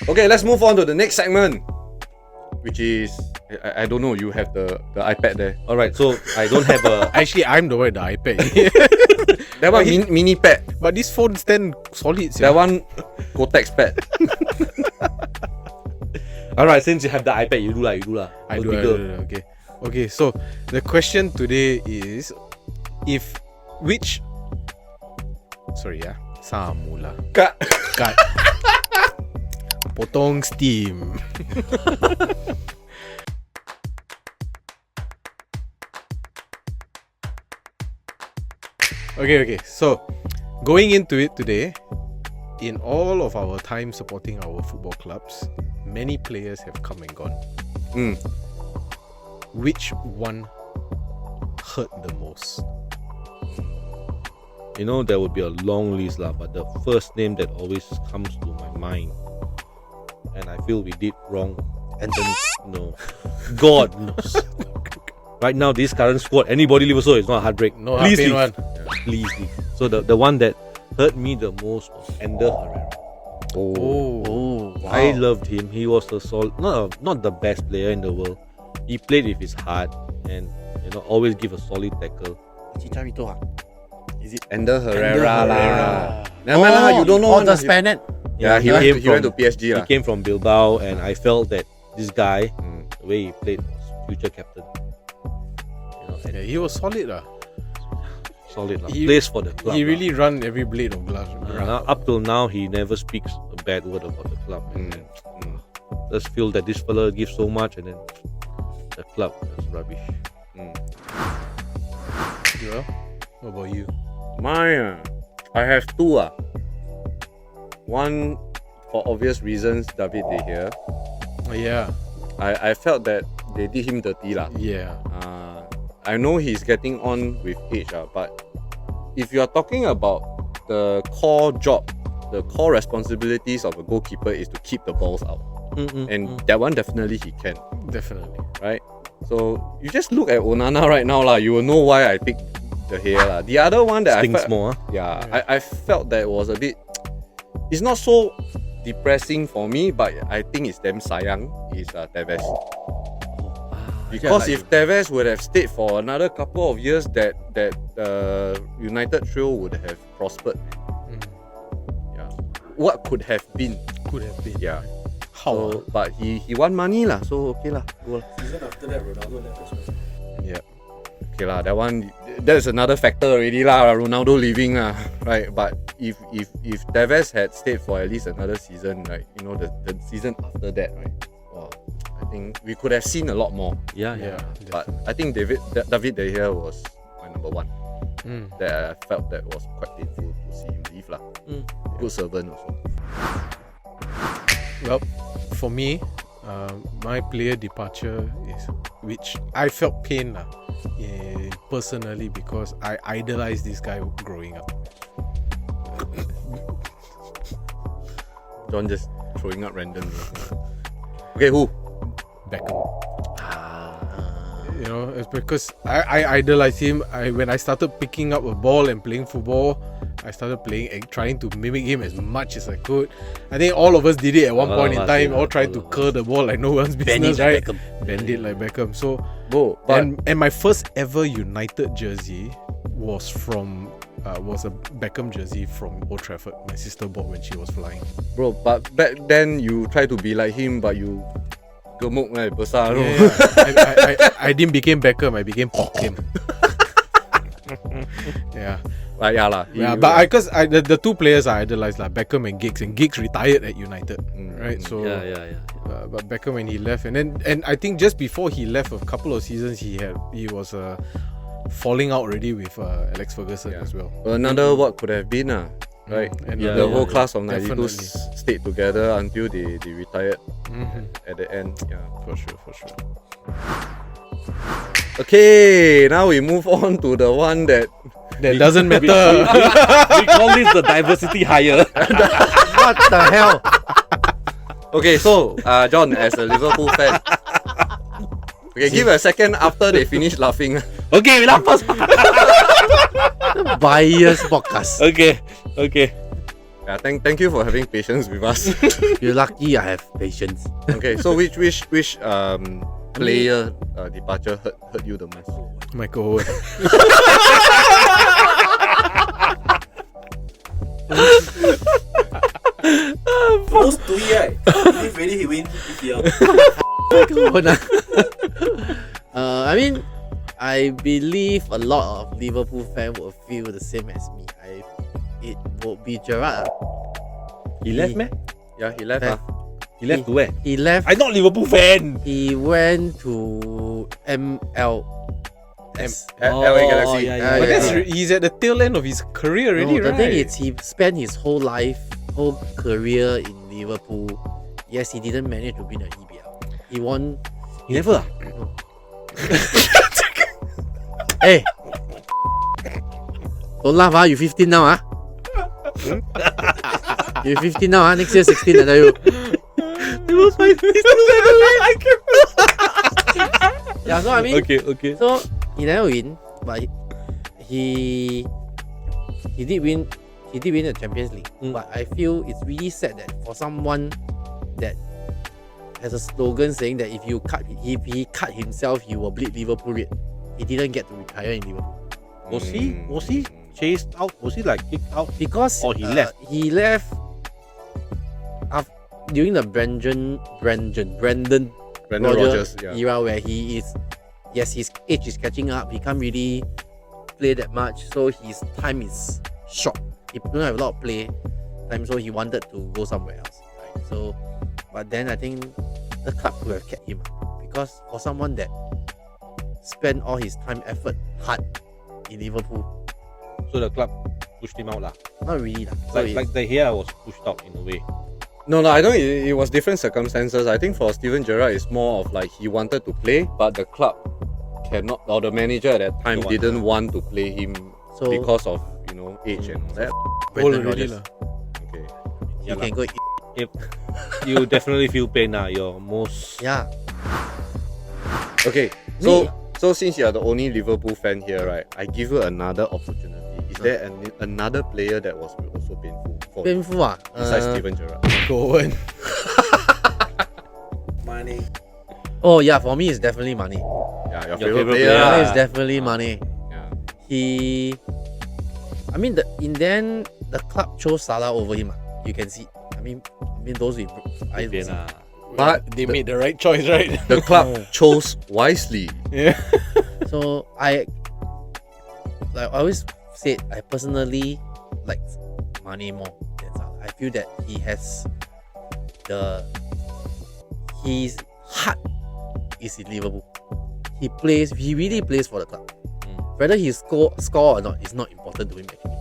Okay, let's move on to the next segment, which is I don't know. You have the iPad there. All right, so I don't have a. Actually, I'm the one with the iPad. That one mini pad. But this phone stand solid. That one Cortex pad. All right, since you have the iPad, you do lah. I do. Okay. So the question today is, Samula. Cut. Potong steam. Okay. So, going into it today, in all of our time supporting our football clubs, many players have come and gone. Which one hurt the most? You know, there would be a long list lah, but the first name that always comes to my mind, and I feel we did wrong. Anthony, no, God knows. Right now, this current squad, anybody leave also, it's not a heartbreak. No, please leave. one. Please leave. So the one that hurt me the most was Ender Herrera. Oh, wow. I loved him. He was not the best player in the world. He played with his heart and always give a solid tackle. Chicharito. Is it Ender Herrera lah. Never mind lah, you don't know. the Spaniard. Yeah, he went to PSG lah. He came from Bilbao, and I felt that this guy, the way he played, was future captain. Yeah, he was solid lah. Solid lah. Plays for the club. He really run every blade of glass. Up till now, he never speaks a bad word about the club. Just feel that this fella gives so much, and then the club is rubbish. Yeah. What about you? Mine, I have two. One, for obvious reasons, David De Gea. Yeah. I felt that they did him dirty lah. Yeah. I know he's getting on with age, but if you are talking about the core job, the core responsibilities of a goalkeeper is to keep the balls out. And that one definitely he can. Definitely. Right? So you just look at Onana right now lah, you will know why I picked De Gea lah. The other one that Stings more. I felt that was a bit, it's not so depressing for me, but I think it's damn sayang, is Tevez. Because if Tevez would have stayed for another couple of years, that United trio would have prospered. Yeah. What could have been? Yeah. How? So, but he won money lah, so okay lah. Go. Season after that, Ronaldo left as well. Yeah. Okay lah, that's another factor already lah. Ronaldo leaving lah, right? But if Tevez had stayed for at least another season, right? The season after that, right? Wow, I think we could have seen a lot more. Yeah. But I think David De Gea was my number one. That I felt that was quite painful to see him leave lah. Good servant also. Well, for me, my player departure is, which I felt pain personally, because I idolized this guy growing up. John just throwing up randomly. Okay, who? Beckham. It's because I idolized him. When I started picking up a ball and playing football, I started trying to mimic him as much as I could. I think all of us did it at one point in time. All tried to curl the ball like no one's business, right? Bend it like Beckham. So, and my first ever United jersey was was a Beckham jersey from Old Trafford. My sister bought when she was flying. Bro, but back then you try to be like him, but you gemuk besar. I didn't become Beckham. I became Pockham. Yeah. But because the two players I idolized, like Beckham and Giggs retired at United, right? So but Beckham, when he left, and I think just before he left, a couple of seasons he was falling out already with Alex Ferguson as well. Another what could have been right? And the whole class of 92 stayed together until they retired at the end. Yeah, for sure. Okay, now we move on to the one that doesn't matter. We call this the diversity hire. What the hell? Okay, so John, as a Liverpool fan, okay, give a second after they finish laughing. Okay, we laugh first. Bias podcast. Okay. Yeah, thank you for having patience with us. You're lucky I have patience. Okay, so which player departure hurt you the most? Michael Owen. Those two right? If really he win EPL. I mean, I believe a lot of Liverpool fans will feel the same as me. It would be Gerrard. He left, man. Yeah, he left. He left to where? He left. I'm not Liverpool fan. He went to ML. LA Galaxy. But he's at the tail end of his career already, The right? thing is, he spent his whole career in Liverpool. Yes, he didn't manage to win the EPL. He won. He never. Hey, don't laugh, you 15 now, You 15 now, next year 16, I tell you. Yeah, so I mean, Okay. so he never win, but he did win. He did win the Champions League. But I feel it's really sad that for someone that has a slogan saying that if he cut himself, he will bleed Liverpool red. He didn't get to retire in Liverpool Was he chased out? Was he like kicked out? because Or he left? He left during the Brendan Rodgers, yeah. era where he is. Yes, his age is catching up. He can't really play that much, so his time is short. He don't have a lot of play time, so he wanted to go somewhere else. Right? So, but then I think the club could have kept him because for someone that spent all his time, effort, heart in Liverpool, So the club pushed him out lah. not really lah. So Like the hair was pushed out in a way. No, I don't. It was different circumstances. I think for Steven Gerrard, it's more of like he wanted to play, but the club cannot, or the manager at that time didn't want to play him So- because of age and all that. Brendan already Rodgers, Okay. you can go. Eat. If you definitely feel pain now, you're most. Yeah. Okay. So since you are the only Liverpool fan here, right? I give you another opportunity. Is there another player that was also painful for you Painful besides Steven Gerrard? Michael Owen. Money. Oh yeah, for me it's definitely money. Yeah, your Your favorite favourite player. player. lah. It's definitely money. Yeah. I mean, in the end, the club chose Salah over him. You can see. I mean those with I Pain lah. But They made the right choice, right? the club chose wisely. Yeah. So I always said I personally like Mane more than Salah. I feel that he has his heart is in Liverpool. He really plays for the club. Whether he score or not is not important to him actually.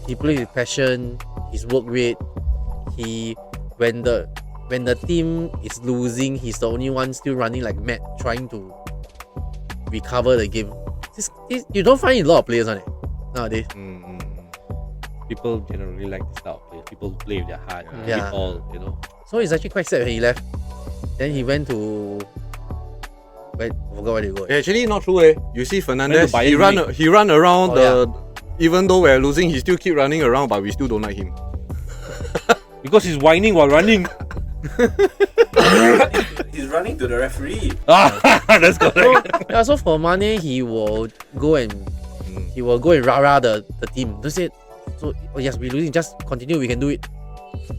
He plays with passion, his work rate. When the team is losing, he's the only one still running like mad, trying to recover the game. You don't find a lot of players on it nowadays. People generally like this style of play. People who play with their heart, Yeah. give all, So it's actually quite sad when he left. Then he went to I forgot where they go. Actually, not true. You see Fernandes, Went to Bayern he run around Oh, even though we're losing, he still keep running around, but we still don't like him. Because he's whining while running. He's running to the referee. That's correct. Yeah, so for Mane, he will go and rah-rah the team. Don't say, so yes, we're losing, just continue, we can do it.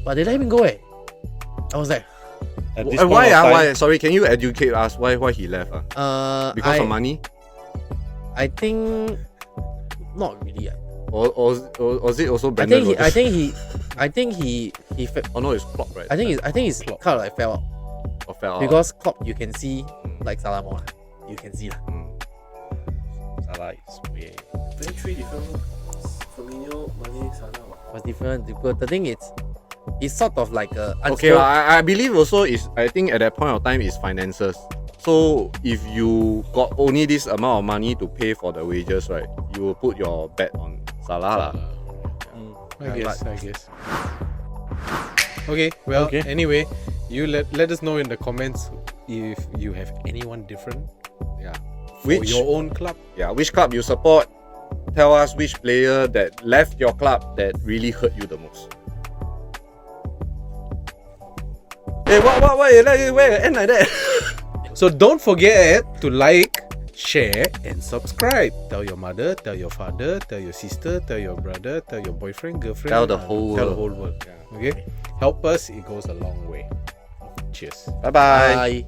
But they let him go. I was like, At this point Why? of time, Why? Sorry, can you educate us why he left? Because of money? I think not really. Or was it also I Brendan think he Oh no, it's Klopp, right? I think it's kind of like fell out Or fell out. because Klopp you can see like Salah more. You can see lah. Salah is way. Very three different ones. Firmino, Mane, Salah. Was different because the thing is, it's sort of like a Okay, I believe also I think at that point of time is finances. So if you got only this amount of money to pay for the wages, right, you will put your bet on Salah lah. I guess. Okay, well, anyway, you let us know in the comments if you have anyone different Yeah. for your own club. Which club you support? tell us which player that left your club that really hurt you the most. Hey, why end like that? So don't forget to like, share, and subscribe. Tell your mother, tell your father, tell your sister, tell your brother, tell your boyfriend, girlfriend. Tell the whole Tell the world. whole world. Okay? Help us, it goes a long way. Cheers. Bye-bye. Bye.